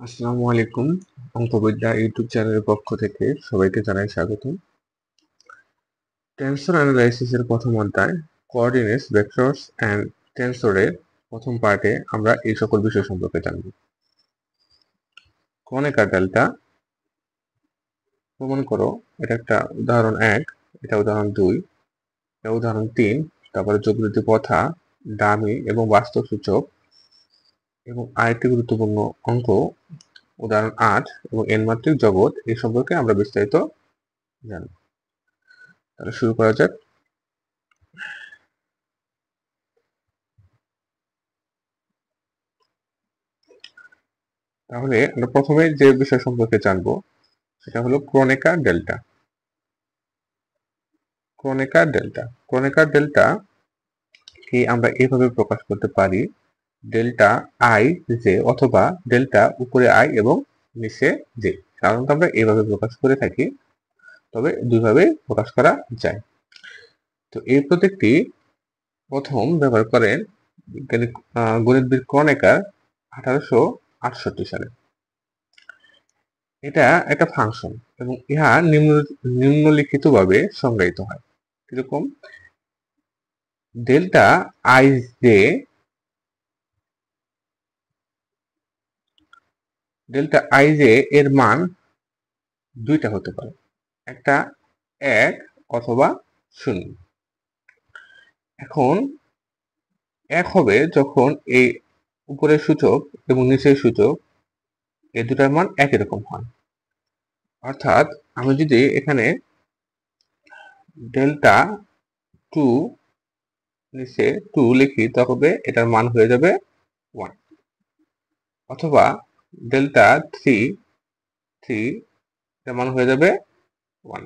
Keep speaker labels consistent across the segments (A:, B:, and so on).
A: আসসালামু আলাইকুম। অঙ্কবিদ্যা ইউটিউব চ্যানেলের পক্ষ থেকে সবাইকে জানাই স্বাগতম। টেনসর অ্যানালাইসিসের প্রথম অধ্যায় কোঅর্ডিনেটস, ভেক্টরস অ্যান্ড টেনসরের প্রথম পার্টে আমরা এই সকল বিষয় সম্পর্কে জানব। ক্রনিকার ডেল্টা প্রমাণ করো। এটা একটা উদাহরণ 1, এটা উদাহরণ 2, এটা উদাহরণ 3, তারপরে যোগবৃদ্ধি প্রথা, ডামি এবং বাস্তব সূচক এবং আরেকটি গুরুত্বপূর্ণ অঙ্ক উদাহরণ 8 এবং এন মাত্রিক জগৎ এই সম্পর্কে আমরা বিস্তারিত জানব। তাহলে শুরু করা যাক। তাহলে আমরা প্রথমে যে বিষয় সম্পর্কে জানবো সেটা হলো ক্রনিকার ডেল্টা। ক্রনিকার ডেল্টা কি আমরা এভাবে প্রকাশ করতে পারি, ডেল্টা আই জে অথবা ডেল্টা উপরে আই এবং নিচে জে। সাধারণত আমরা এইভাবে প্রকাশ করে থাকি, তবে দুইভাবে প্রকাশ করা যায়। তো এই প্রতীকটি প্রথম ব্যবহার করেন গণিতবিদ ক্রনিকার 1868 সালে। এটা একটা ফাংশন এবং ইহা নিম্নলিখিতভাবে সংজ্ঞায়িত হয়। কিরকম? ডেল্টা আই জে এর মান দুইটা হতে পারে, একটা 1 অথবা 0। এখন 1 হবে যখন এই উপরের সূচক এবং নিচের সূচক এই দুটার মান একই রকম হয়। অর্থাৎ আমি যদি এখানে ডেল্টা 2 নিচে 2 লিখি তবে এটার মান হয়ে যাবে 1, অথবা ডেল্টা 3 এটার মান হয়ে যাবে 1।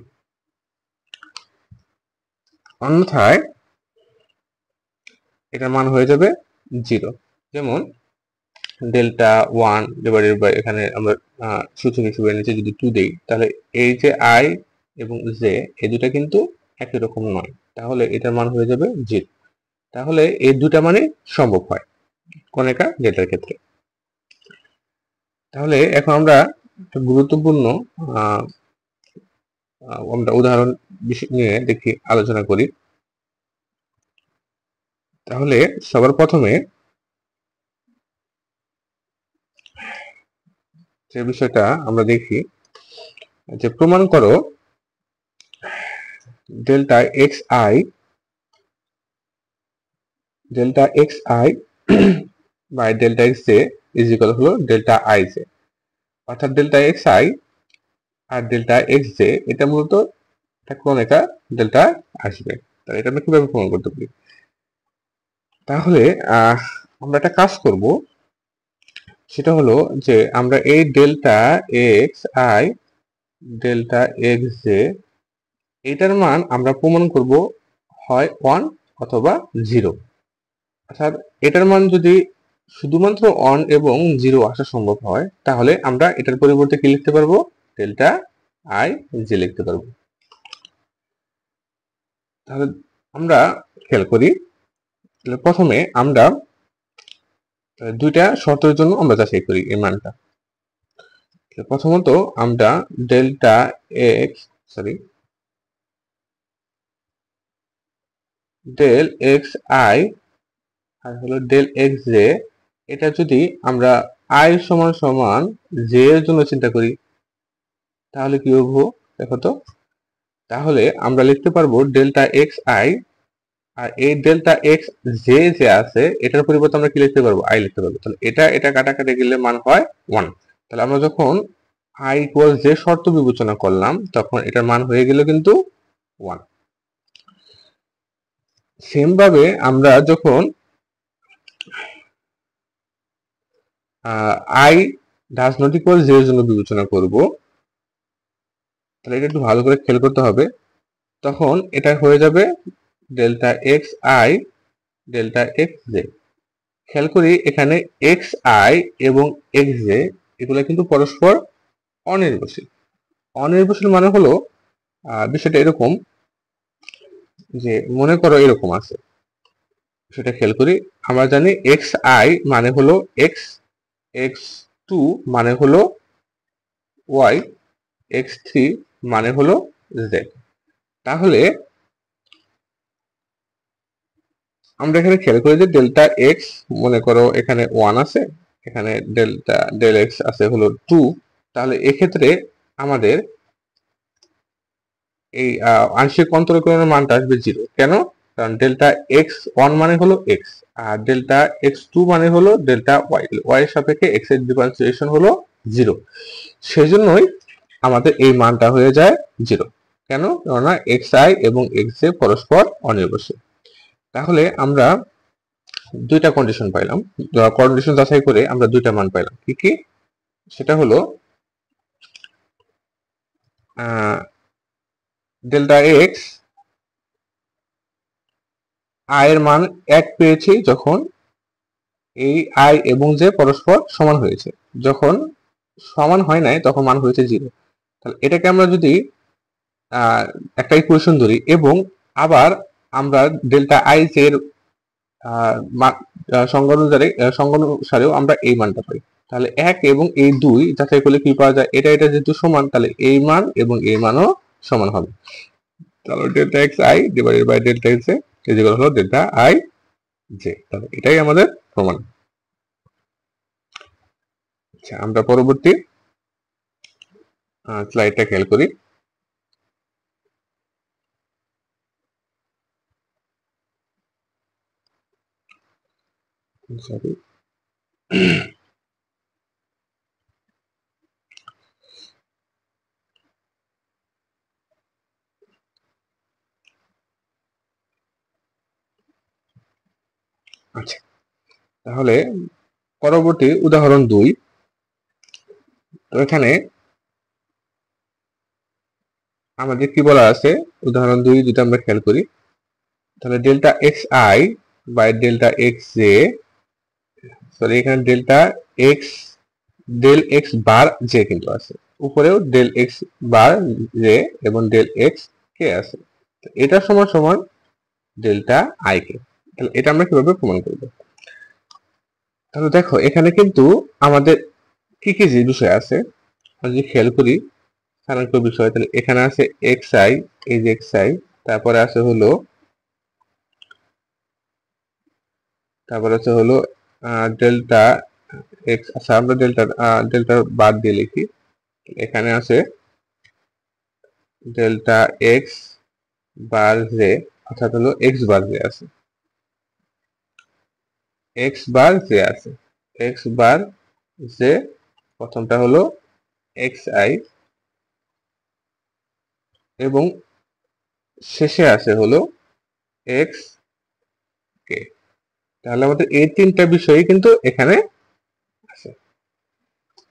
A: অন্যথায় এটার মান হয়ে যাবে 0। যেমন ডেল্টা 1 ডিভাইডেড বাই, এখানে আমরা সূচক হিসেবে নিচে যদি 2 দেই, তাহলে এই যে আই এবং জে এই দুটা কিন্তু একই রকম নয়, তাহলে এটার মান হয়ে যাবে 0। তাহলে এই দুটা মানে সম্ভব হয় ক্রনিকার ডেল্টার ক্ষেত্রে। তাহলে এখন আমরা একটা গুরুত্বপূর্ণ আমরা উদাহরণ নিয়ে দেখি, আলোচনা করি। তাহলে সবার প্রথমে যে বিষয়টা আমরা দেখি যে প্রমাণ করো delta x i by delta x j is equal হলো ডেল্টা আই জে। অর্থাৎ ডেল্টা এক্স আই আর ডেল্টা এক্স জে এটা মূলত একটা ক্রনিকার ডেল্টা আসবে। তাহলে এটা আমরা কিভাবে প্রমাণ করতে পারি? তাহলে আমরা একটা কাজ করব, সেটা হলো যে আমরা এই delta x I delta x J এটার মান আমরা প্রমাণ করব হয় 1 অথবা 0। অর্থাৎ এটার মান যদি শুধুমাত্র 1 এবং 0 আসা সম্ভব হয়, তাহলে আমরা এটার পরিবর্তে কি লিখতে পারবো? ডেল্টা আই জে লিখতে পারবো। তাহলে আমরা খেয়াল করি, প্রথমে আমরা দুইটা শর্তের জন্য আমরা যাচাই করি এই মানটা। প্রথমত আমরা delta x del x I R হলো ডেল এক্স জে, এটা যদি আমরা আই সমান সমান জে এর জন্য চিন্তা করি, তাহলে কি হবে দেখো তো। তাহলে আমরা লিখতে পারবো ডেল্টা এক্স আই, আর এই ডেল্টা এক্স জে যে আছে এটার পরিবর্তে আমরা কি লিখতে পারবো? আই লিখতে পারবো। তাহলে এটা কাটাকাটি গেলে মান হয় 1। তাহলে আমরা যখন আই ইকুয়াল জে শর্ত বিবেচনা করলাম, তখন এটার মান হয়ে গেল কিন্তু 1। সেম ভাবে আমরা যখন I does not equal J এর জন্য বিবেচনা করব, তাহলে এটা একটু ভালো করে খেয়াল করতে হবে। তখন এটা হয়ে যাবে delta x I delta x J. খেয়াল করি এখানে এক্স আই এবং এক্স জে এগুলো কিন্তু পরস্পর অনির্ভরশীল। অনির্ভরশীল মানে হলো বিষয়টা এরকম যে, মনে করো এরকম আছে, সেটা খেয়াল করি। আমরা জানি এক্স আই মানে হলো এক্স মানে হলো y, x3 মানে হলো z। তাহলে আমরা এখানে খেয়াল করি যে ডেল্টা এক্স, মনে করো এখানে 1 আছে, এখানে ডেল এক্স আছে হলো 2। তাহলে এক্ষেত্রে আমাদের এই আংশিক অন্তরীকরণের মানটা আসবে 0। কেন? কারণ ডেল্টা এক্স 1 মানে হলো এক্স, আর ডেল্টা এক্স 2 মানে হলো ডেল্টা ওয়াই। ওয়াই এর সাপেক্ষে এক্স এর ডিফারেন্সিয়েশন হলো 0। সেজন্যই আমাদের এই মানটা হয়ে যায় 0। কেন? কেননা এক্স আই এবং এক্স জে পরস্পর অনির্ভরশীল। তাহলে আমরা দুইটা কন্ডিশন পাইলাম, কন্ডিশন যাচাই করে আমরা দুইটা মান পাইলাম। কি কি? সেটা হলো ডেল্টা এক্স আই এর মান 1 পেয়েছি যখন এই আই এবং জে পরস্পর সমান হয়েছে। যখন সমান হয় নাই তখন মান হয়েছে 0। তাহলে এটাকে আমরা যদি একটা ইকুয়েশন ধরি এবং আবার আমরা ডেল্টা আই জে এর সংজ্ঞা অনুসারেও আমরা এই মানটা পাই। তাহলে 1 এবং এই 2 যাচাই করলে কি পাওয়া যায়? এটা যেহেতু সমান, তাহলে এই মান এবং এই মানও সমান হবে। তাহলে delta x i divided by delta x j equal হলো ডেল্টা আই জে। তাহলে এটাই আমাদের প্রমাণ। আচ্ছা, আমরা পরবর্তী স্লাইডটা খেয়াল করি। সরি, আচ্ছা, তাহলে পরবর্তী উদাহরণ 2। তো এখানে আমাদের কি বলা আছে? উদাহরণ 2 যদি আমরা খেয়াল করি, তাহলে delta x i by delta x j, sorry এখানে delta x del x bar j কিন্তু আছে, উপরেও ডেল এক্স বার জে এবং ডেল এক্স কে আছে। এটা সমান সমান ডেল্টা আই কে। তাহলে এটা আমরা কিভাবে প্রমাণ করব? তাহলে দেখো এখানে কিন্তু আমাদের কি কি যে বিষয় আছে যদি খেয়াল করি, স্থানাঙ্ক বিষয়, তাহলে এখানে আছে এক্স আই, এই যে এক্স আই, তারপরে আছে হলো ডেল্টা এক্স। আচ্ছা, আমরা ডেল্টা বাদ দিয়ে লিখি। এখানে আছে ডেল্টা এক্স বার জে, অর্থাৎ হলো এক্স বার জে আছে, এক্স বার জে আছে, এক্স বার জে। প্রথমটা হলো এক্স আই এবং শেষে আছে হলো এক্স কে। তাহলে আমাদের এই তিনটা বিষয়ই কিন্তু এখানে আছে।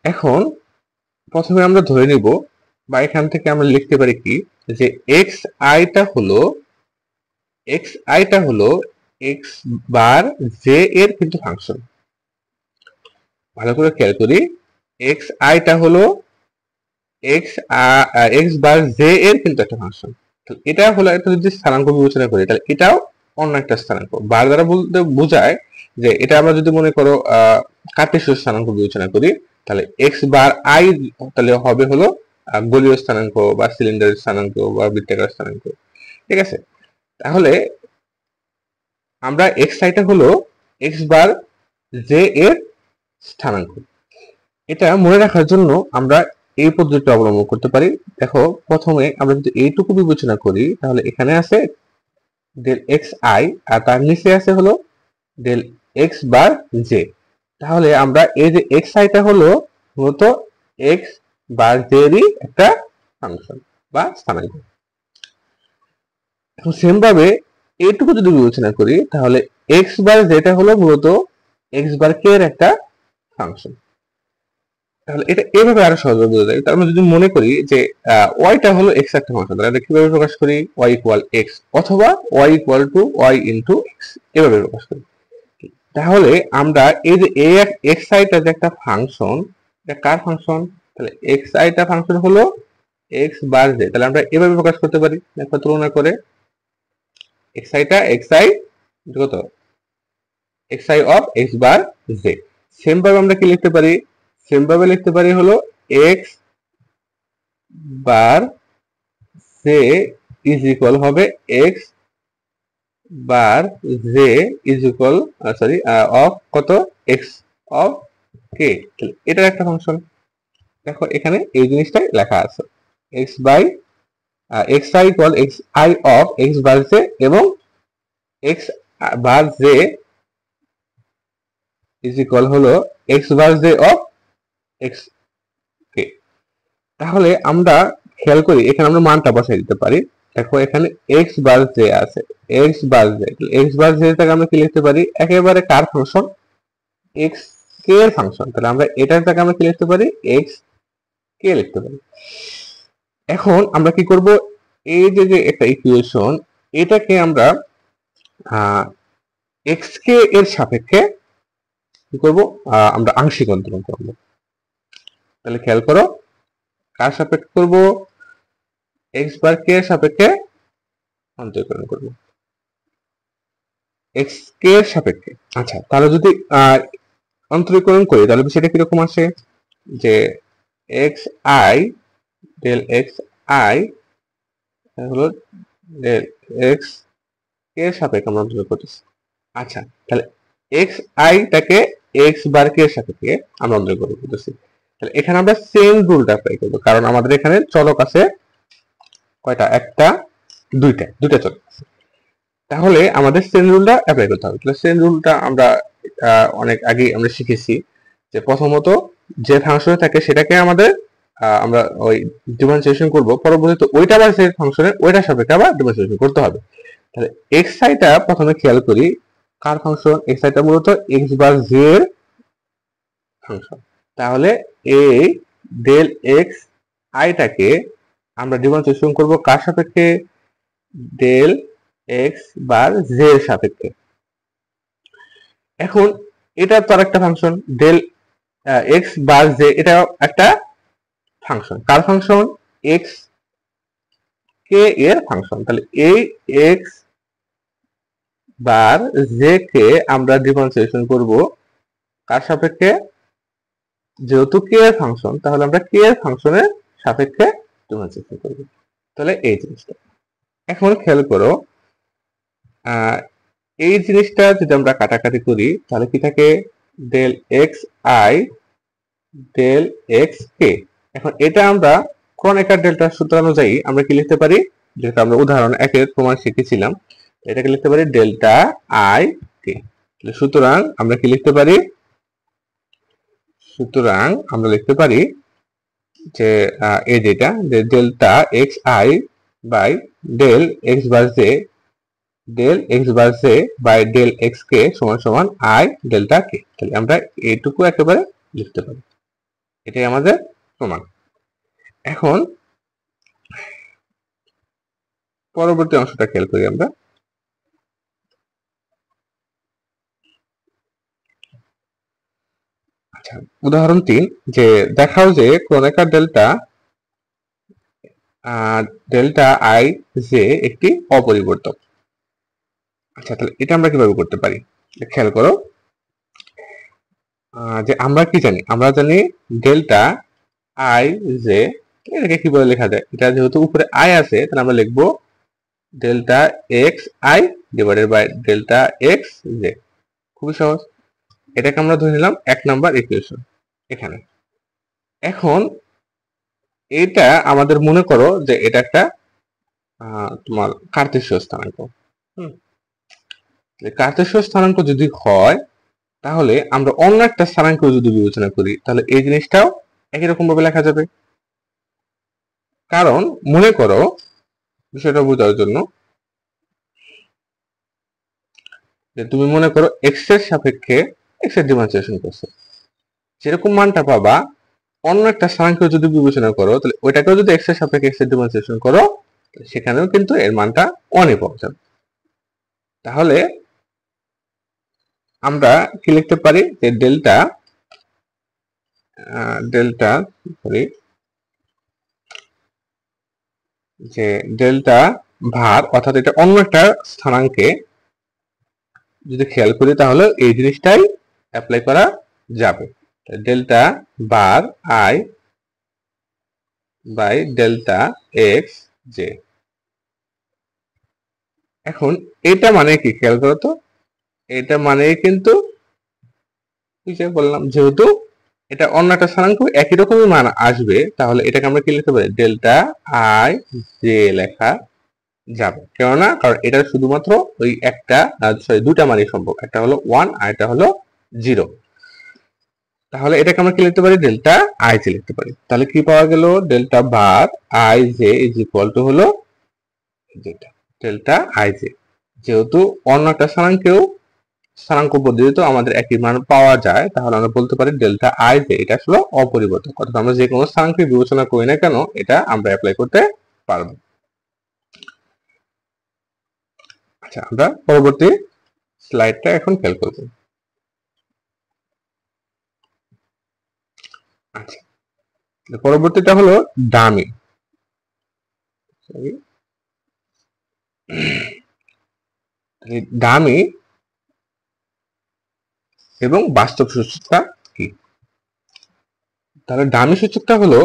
A: এখন প্রথমে আমরা ধরে নিব বা এখান থেকে আমরা লিখতে পারি কি, যে এক্স আইটা হলো এক্স বার জে এর কিন্তু ফাংশন। ভালো করে খেয়াল করি, এক্স আইটা হলো এক্স বার জে এর কিন্তু একটা ফাংশন। এটা হলো একটা, যদি স্থানাঙ্ক বিবেচনা করি তাহলে এটাও অন্য একটা স্থানাঙ্ক। বার দ্বারা বলতে বোঝায় যে এটা আমরা যদি মনে করো কার্টেসীয় স্থানাঙ্ক বিবেচনা করি, তাহলে এক্স বার আই তাহলে হবে হলো গোলীয় স্থানাঙ্ক বা সিলিন্ডারের স্থানাঙ্ক বা বৃত্তাকার স্থানাঙ্ক। ঠিক আছে? তাহলে আমরা এক্স আইটা হলো এক্স বার জে এর স্থানাঙ্ক। এটা মনে রাখার জন্য আমরা এই পদ্ধতিটা অবলম্বন করতে পারি। দেখো প্রথমে আমরা যদি এইটুকু বিবেচনা করি, তাহলে এখানে আছে ডেল এক্স আই আর তার নিচে আছে হলো ডেল এক্স বার জে। তাহলে আমরা এই যে এক্স আইটা হলো মূলত এক্স বার জে এরই একটা ফাংশন বা স্থানাঙ্ক। এখন সেম ভাবে এইটুকু যদি বিবেচনা করি, তাহলে এক্স বার জেটা হলো মূলত এক্স বার কে এর একটা ফাংশন। তাহলে এটা এভাবে আরো সহজে বোঝা যায়। তার মানে যদি মনে করি যে ওয়াইটা হলো এক্স একটা ফাংশন, তাহলে এটা কিভাবে প্রকাশ করি? ওয়াই ইকুয়াল এক্স অথবা y equal to y into x, এভাবে প্রকাশ করি। তাহলে আমরা এই যে এক্স আইটা যে একটা ফাংশন, এটা কার ফাংশন? তাহলে এক্স আইটা ফাংশন হলো এক্স বার জে। তাহলে আমরা এভাবে প্রকাশ করতে পারি, একটা তুলনা করে এক্স আইটা এক্স আই কত x i of x bar J. Same ভাবে আমরা কি লিখতে পারি? সেম ভাবে লিখতে পারি হলো x bar j is equal হবে x bar j is equal sorry of কত এক্স অফ কে। এটার একটা ফাংশন। দেখো এখানে এই জিনিসটাই লেখা আছে x by x i equal x i of x bar j এবং x bar j is equal হলো x bar j of x k. তাহলে আমরা খেয়াল করি এখানে আমরা মানটা বসাই দিতে পারি। দেখো এখানে এক্স বার জে আছে, x bar J, x bar J থেকে আমরা কি লিখতে পারি একেবারে কার ফাংশন এক্স কে এর ফাংশন। তাহলে আমরা এটার থেকে আমরা কি লিখতে পারি এক্স কে লিখতে পারি। এখন আমরা কি করব এই যে একটা ইকুয়েশন এটাকে আমরা এক্স কে এর সাপেক্ষে কি করব আমরা আংশিক অন্তরণ করব। তাহলে খেয়াল করো কার সাপেক্ষে করব এক্স বার কে এর সাপেক্ষে অন্তরীকরণ করব এক্স কে এর সাপেক্ষে। আচ্ছা তাহলে যদি অন্তরীকরণ করি তাহলে সেটা কিরকম আসে যে x i del x i হলো ডেল এক্স কে এর সাপেক্ষে আমরা অন্তরীকরণ করতেছি। আচ্ছা তাহলে এক্স আই টাকে এক্স বার কে এর সাপেক্ষে আমরা অন্তরীকরণ করতেছি। তাহলে এখানে আমরা সেম রুলটা অ্যাপ্লাই করব কারণ আমাদের এখানে চলক আছে কয়টা একটা দুইটা চলক আছে। তাহলে আমাদের চেন রুলটা অ্যাপ্লাই করতে হবে। তাহলে চেন রুলটা আমরা অনেক আগে আমরা শিখেছি যে প্রথমত যে ফাংশনে থাকে সেটাকে আমাদের আমরা ওই ডিফারেন্সিয়েশন করব, পরবর্তীতে ওইটা আবার যে ফাংশনের ওইটার সাপেক্ষে আবার ডিফারেন্সিয়েশন করতে হবে। তাহলে এক্স আইটা প্রথমে খেয়াল করি কার ফাংশন এক্স আইটা মূলত এক্স বার জে এর ফাংশন। তাহলে এই ডেল এক্স আইটাকে আমরা ডিফারেন্সিয়েশন করব কার সাপেক্ষে ডেল এক্স বার জে এর সাপেক্ষে। এখন এটা তো আরেকটা function del x bar j, এটা একটা ফাংশন কার ফাংশন এক্স কে এর ফাংশন। তাহলে এই এক্স বার জে কে আমরা ডিফারেন্সিয়েশন করব কার সাপেক্ষে যেহেতু কে এর ফাংশন তাহলে আমরা কে এর ফাংশনের সাপেক্ষে ডিফারেন্সিয়েশন করব। তাহলে এই জিনিসটা এখন খেয়াল করো এই জিনিসটা যদি আমরা কাটাকাটি করি তাহলে কি থাকে del x i del x k. এখন এটা আমরা ক্রনিকার ডেল্টা সূত্র অনুযায়ী আমরা কি লিখতে পারি যেটা আমরা উদাহরণ একের প্রমাণ শিখেছিলাম এটাকে লিখতে পারি ডেল্টা আই কে। সুতরাং আমরা কি লিখতে পারি সুতরাং আমরা লিখতে পারি যে এই যেটা delta x i by del x bar j del x bar j by del x k সমান সমান আই ডেল্টা কে। তাহলে আমরা এইটুকু একেবারে লিখতে পারি, এটাই আমাদের প্রমাণ। এখন পরবর্তী অংশটা খেয়াল করি আমরা। আচ্ছা উদাহরণ 3 যে দেখাও যে ক্রনিকার ডেল্টা ডেল্টা আই জে একটি অপরিবর্তক। আচ্ছা তাহলে এটা আমরা কিভাবে করতে পারি খেয়াল করো যে আমরা কি জানি আমরা জানি ডেল্টা আই জে এটাকে কিভাবে লেখা যায় এটা যেহেতু উপরে আই আছে তাহলে আমরা লিখবো delta x i divided by delta x j. খুবই সহজ, এটাকে আমরা ধরে নিলাম 1 নাম্বার ইকুয়েশন এখানে। এখন এটা আমাদের মনে করো যে এটা একটা তোমার কার্তেশীয় স্থানাঙ্ক। কার্তেশীয় স্থানাঙ্ক যদি হয় তাহলে আমরা অন্য একটা স্থানাঙ্ক যদি বিবেচনা করি তাহলে এই জিনিসটাও একই রকম ভাবে লেখা যাবে। কারণ মনে করো বিষয়টা বোঝার জন্য যে তুমি মনে করো এক্স এর সাপেক্ষে এক্স এর ডিফারেন্সিয়েশন করছো, যেরকম মানটা পাবা অন্য একটা স্থানাঙ্ক যদি বিবেচনা করো তাহলে ওইটাকেও যদি এক্স এর সাপেক্ষে এক্স এর ডিফারেন্সিয়েশন করো সেখানেও কিন্তু এর মানটা অনে পাওয়া যাবে। তাহলে আমরা কি লিখতে পারি যে ডেল্টা সরি যে ডেল্টা ভার অর্থাৎ এটা অন্য একটা স্থানাঙ্কে যদি খেয়াল করি তাহলে এই জিনিসটাই অ্যাপ্লাই করা যাবে। Delta bar i by delta x j. এখন এটা মানে কি খেয়াল করো তো, এটা মানে কিন্তু বললাম যেহেতু এটা অন্য একটা স্থানাঙ্ক একই রকমের মান আসবে, তাহলে এটাকে আমরা কি লিখতে পারি, ডেল্টা আই জে লেখা যাবে। কেননা কারণ এটা শুধুমাত্র ওই একটা দুটা মানই সম্ভব, একটা হলো 1 আর এটা হলো 0। তাহলে এটাকে আমরা কি লিখতে পারি, ডেল্টা আই জে লিখতে পারি। তাহলে কি পাওয়া গেল, delta bar I J is equal to হলো যেটা ডেল্টা আই জে। যেহেতু অন্য একটা স্থানাঙ্ক পদ্ধতিতে আমাদের একই মান পাওয়া যায়, তাহলে আমরা বলতে পারি ডেল্টা আই জে এটা আসলে অপরিবর্তক, অর্থাৎ আমরা যে কোনো স্থানাঙ্কই বিবেচনা করি না কেন এটা আমরা অ্যাপ্লাই করতে পারবো। আচ্ছা, আমরা পরবর্তী স্লাইডটা এখন খেয়াল করব। আচ্ছা, পরবর্তীটা হলো ডামি। ডামি এবং বাস্তব সূচকটা কি? তাহলে ডামি সূচকটা হলো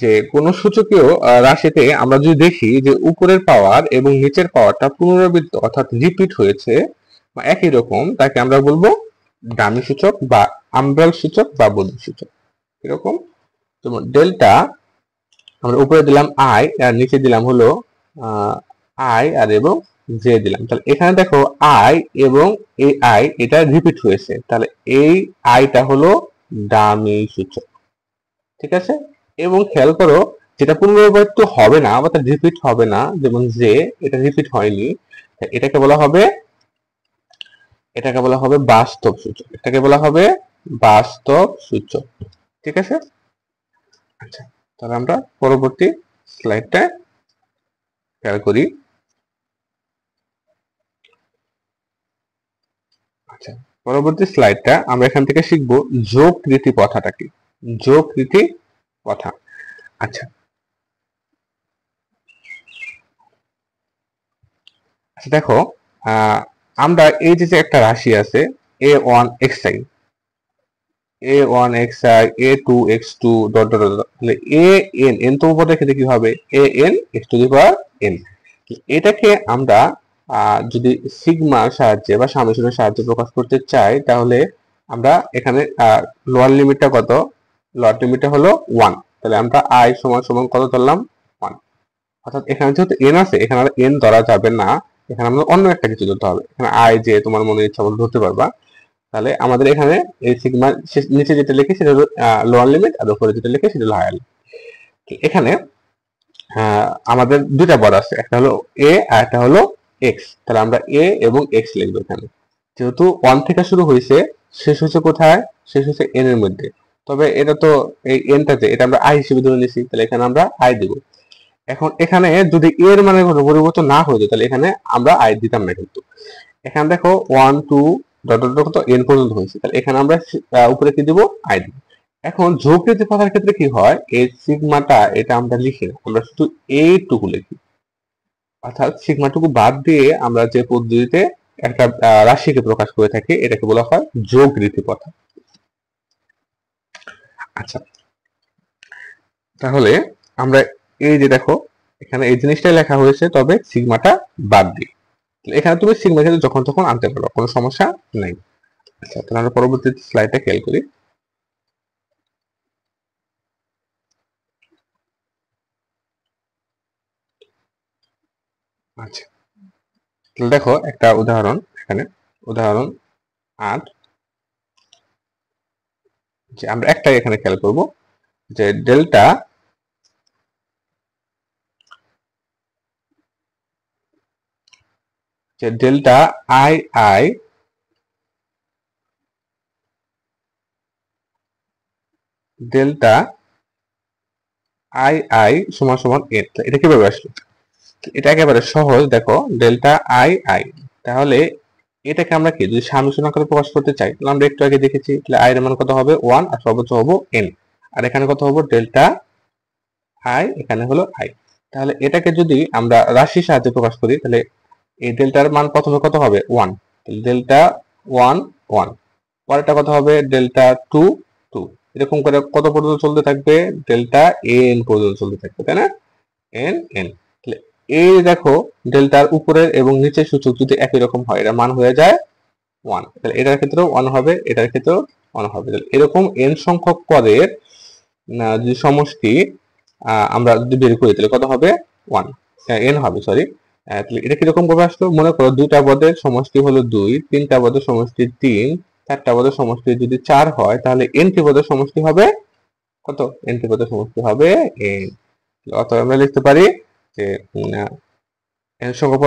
A: যে কোন সূচকীয় রাশিতে আমরা যদি দেখি যে উপরের পাওয়ার এবং নিচের পাওয়ারটা পুনরাবৃত্ত অর্থাৎ রিপিট হয়েছে বা একই রকম, তাকে আমরা বলবো ডামি সূচক বা আমব্রাল সূচক বা বদল সূচক। এরকম যেমন ডেল্টা আমরা উপরে দিলাম আই আর নিচে দিলাম হলো আই আর এবং জে দিলাম। তাহলে এখানে দেখো আই এবং এই আই এটা রিপিট হয়েছে, তাহলে এই আইটা হলো ডামি সূচক, ঠিক আছে। এবং খেয়াল করো যেটা পুনরাবৃত্ত হবে না বা রিপিট হবে না, যেমন জে এটা রিপিট হয়নি, এটাকে বলা হবে বাস্তব সূচক, এটাকে বলা হবে বাস্তব সূচক, ঠিক আছে। আচ্ছা, তাহলে আমরা পরবর্তী স্লাইডটা খেয়াল করি। আচ্ছা, পরবর্তী স্লাইডটা আমরা এখান থেকে শিখবো যোগকৃতি প্রথাটা কি, যোগকৃতি প্রথা। আচ্ছা, দেখো আমরা এই যে একটা রাশি আছে a1xi, a1xi, a2x2 dot dot dot, তাহলে an তো উপরে রেখে কি হবে, an x to the power n। এটাকে আমরা যদি সিগমার সাহায্যে বা সামেশনের সাহায্যে প্রকাশ করতে চাই, তাহলে আমরা এখানে লোয়ার লিমিটটা কত, লোয়ার লিমিটটা হলো 1, তাহলে আমরা i সমান সমান কত ধরলাম, 1। অর্থাৎ এখানে যেহেতু n আছে, এখানে আর n ধরা যাবে না, এখানে আমাদের অন্য একটা কিছু ধরতে হবে। এখানে i যে তোমার মনে ইচ্ছা মতো ধরতে পারবা। তাহলে আমাদের এখানে এই সিগমার নিচে যেটা লিখে সেটা হলো লোয়ার লিমিট, আর উপরে যেটা লিখে সেটা হলো হায়ার লিমিট। এখানে আমাদের দুটা পদ আছে, একটা হলো a আর একটা হলো x। তাহলে আমরা a এবং x লিখবো এখানে। যেহেতু 1 থেকে শুরু হয়েছে, শেষ হচ্ছে কোথায়, শেষ হচ্ছে n এর মধ্যে। তবে এটা তো এই nটাতে এটা আমরা i হিসেবে ধরে নিছি, তাহলে এখানে আমরা i দেব। এখন এখানে যদি a এর মানে কোনো পরিবর্তন না হয়ে যায়, তাহলে এখানে আমরা i দিতাম না। কিন্তু এখানে দেখো 1 2 ডট ডট ডট n পর্যন্ত হয়েছে, তাহলে এখানে আমরা উপরে কি দিব, i দিব। এখন যোগকৃতি প্রথার ক্ষেত্রে কি হয়, এই সিগমাটা এটা আমরা লিখি না, আমরা শুধু এইটুকু লিখি। অর্থাৎ সিগমাটুকু বাদ দিয়ে আমরা যে পদ্ধতিতে একটা রাশিকে প্রকাশ করে থাকি এটাকে বলা হয় যোগকৃতি প্রথা। আচ্ছা, তাহলে আমরা এই যে দেখো এখানে এই জিনিসটাই লেখা হয়েছে, তবে সিগমাটা বাদ দিয়ে। এখানে তুমি সিগমা কিন্তু যখন তখন আনতে পারো, কোনো সমস্যা নেই। আচ্ছা, তাহলে আমরা পরবর্তী স্লাইডটা খেয়াল করি। আচ্ছা, তাহলে দেখো একটা উদাহরণ, এখানে উদাহরণ 8, যে আমরা একটাই এখানে খেয়াল করব যে delta I I delta I I সমান সমান n। এটা কিভাবে আসলো, এটা একেবারে সহজ। দেখো ডেল্টা আই আই, তাহলে এটাকে আমরা কি যদি সামেশন আকারে প্রকাশ করতে চাই, তাহলে আমরা একটু আগে দেখেছি, তাহলে আই এর মান কত হবে 1 আর সর্বোচ্চ হবে n, আর এখানে কত হবে ডেল্টা আই, এখানে হলো আই। তাহলে এটাকে যদি আমরা রাশির সাহায্যে প্রকাশ করি, তাহলে এই ডেল্টার মান প্রথমে কত হবে 1, তাহলে ডেল্টা 1 1, পরেরটা কত হবে ডেল্টা 2 2 এরকম করে কত পর্যন্ত চলতে থাকবে, ডেল্টা n পর্যন্ত চলতে থাকবে, তাই না? n n তাহলে এই দেখো ডেল্টার উপরের এবং নিচের সূচক যদি একই রকম হয়, এটা মান হয়ে যায় 1, তাহলে এটার ক্ষেত্রেও 1 হবে, এটার ক্ষেত্রেও 1 হবে। তাহলে এরকম n সংখ্যক পদের যদি সমষ্টি আমরা যদি বের করি তাহলে কত হবে, 1 n হবে, সরি। তাহলে এটা কিরকম ভাবে আসলো, মনে করো দুইটা পদের সমষ্টি হলো 2, তিনটা পদের সমষ্টি 3, চারটা পদের সমষ্টি যদি 4 হয়, তাহলে n টি পদের সমষ্টি হবে কত, n টি পদের সমষ্টি হবে n। অতএব আমরা লিখতে পারি যে n সংখ্যক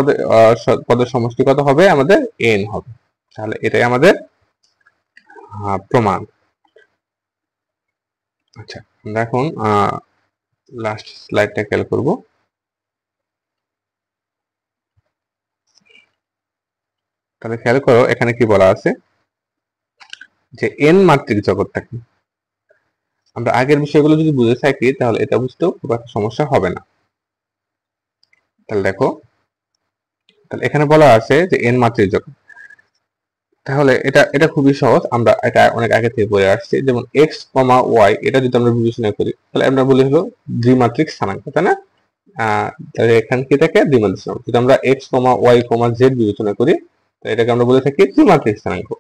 A: পদের সমষ্টি কত হবে, আমাদের n হবে। তাহলে এটাই আমাদের প্রমাণ। আচ্ছা, আমরা এখন লাস্ট স্লাইডটা খেয়াল করব। তাহলে খেয়াল করো এখানে কি বলা আছে, যে n মাত্রিক জগৎটাকে আমরা আগের বিষয়গুলো যদি বুঝে থাকি তাহলে এটা বুঝতেও খুব একটা সমস্যা হবে না। তাহলে দেখো, তাহলে এখানে বলা আছে যে n মাত্রিক জগৎ, তাহলে এটা এটা খুবই সহজ, আমরা এটা অনেক আগে থেকে পড়ে আসছি। যেমন x, y এটা যদি আমরা বিবেচনা করি তাহলে আমরা বলি হলো দ্বিমাত্রিক স্থানাঙ্ক, তাই না? তাহলে এখানে কি থাকে, দ্বিমাত্রিক স্থানাঙ্ক। যদি আমরা x, y, z বিবেচনা করি তাহলে এটাকে আমরা বলে থাকি ত্রিমাত্রিক স্থানাঙ্ক।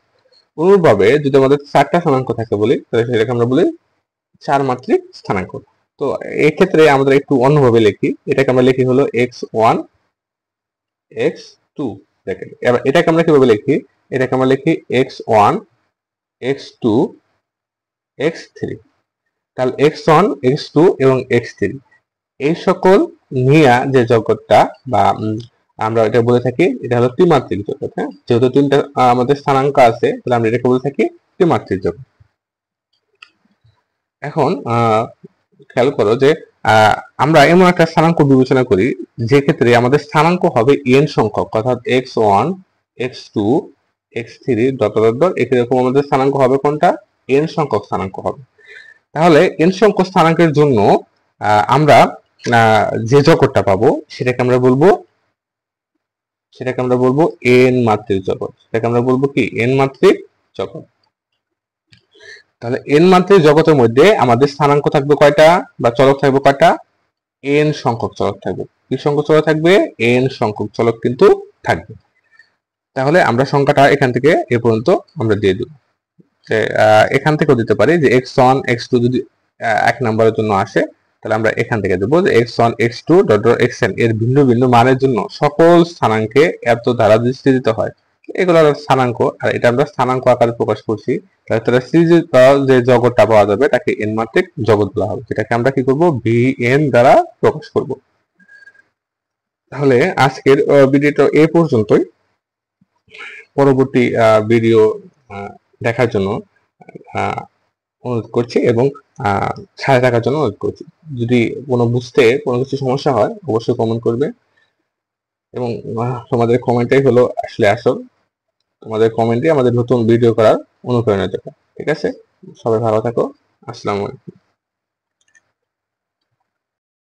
A: অনুরূপভাবে যদি আমাদের 4টা স্থানাঙ্ক থাকে বলি তাহলে সেটাকে আমরা বলি 4 মাত্রিক স্থানাঙ্ক। তো এই ক্ষেত্রে আমরা একটু অন্যভাবে লিখি, এটাকে আমরা লিখি হলো x1 x2 দেখেন। এবার এটাকে আমরা কিভাবে লিখি, এটাকে আমরা লিখি x1 x2 x3। তাহলে x1 x2 এবং x3 এই সকল নিয়া যে জগৎটা বা আমরা এটা বলে থাকি এটা হলো ত্রিমাত্রিক জগৎ। হ্যাঁ, যেহেতু তিনটা আমাদের স্থানাঙ্ক আছে তাহলে আমরা এটাকে বলে থাকি ত্রিমাত্রিক জগৎ। এখন খেয়াল করো যে আমরা এমন একটা স্থানাঙ্ক বিবেচনা করি যে ক্ষেত্রে আমাদের স্থানাঙ্ক হবে n সংখ্যক, অর্থাৎ x1 x2 x3 dot dot dot এরকম আমাদের স্থানাঙ্ক হবে কোনটা, n সংখ্যক স্থানাঙ্ক হবে। তাহলে n সংখ্যক স্থানাঙ্কের জন্য আমরা যে জগৎটা পাবো সেটাকে আমরা বলবো n মাত্রিক জগৎ। সেটাকে আমরা বলবো কি, n মাত্রিক জগৎ। তাহলে n মাত্রিক জগতের মধ্যে আমাদের স্থানাঙ্ক থাকবে কয়টা বা চলক থাকবে কয়টা, n সংখ্যক চলক থাকবে। কি সংখ্যক চলক থাকবে, n সংখ্যক চলক কিন্তু থাকবে। তাহলে আমরা সংখ্যাটা এখান থেকে এ পর্যন্ত আমরা দিয়ে দিব, যে এখান থেকেও দিতে পারি যে x1 x2 যদি 1 নম্বরের জন্য আসে তাহলে আমরা এখান থেকে দেবো যে x1 x2 dot dot xn এর ভিন্ন ভিন্ন মানের জন্য সকল স্থানাঙ্কে এত দ্বারা দৃষ্টি দিতে হয়, এগুলো স্থানাঙ্ক। আর এটা আমরা স্থানাঙ্ক আকারে প্রকাশ করছি, তাহলে সিরিজ যে জগৎটা পাওয়া যাবে তাকে n মাত্রিক জগৎ বলা হবে, যেটাকে আমরা কি করব, vn দ্বারা প্রকাশ করব। তাহলে আজকের ভিডিওটা এই পর্যন্তই। পরবর্তী ভিডিও দেখার জন্য অনুরোধ করছি এবং সাথে থাকার জন্য অনুরোধ করছি। যদি বুঝতে কোনো কিছু সমস্যা হয় অবশ্যই কমেন্ট করবে, এবং তোমাদের কমেন্টটাই হলো আসলে আসল, তোমাদের কমেন্টই আমাদের নতুন ভিডিও করার অনুপ্রেরণা দেবে। ঠিক আছে, সবাই ভালো থাকো, আসসালামু আলাইকুম।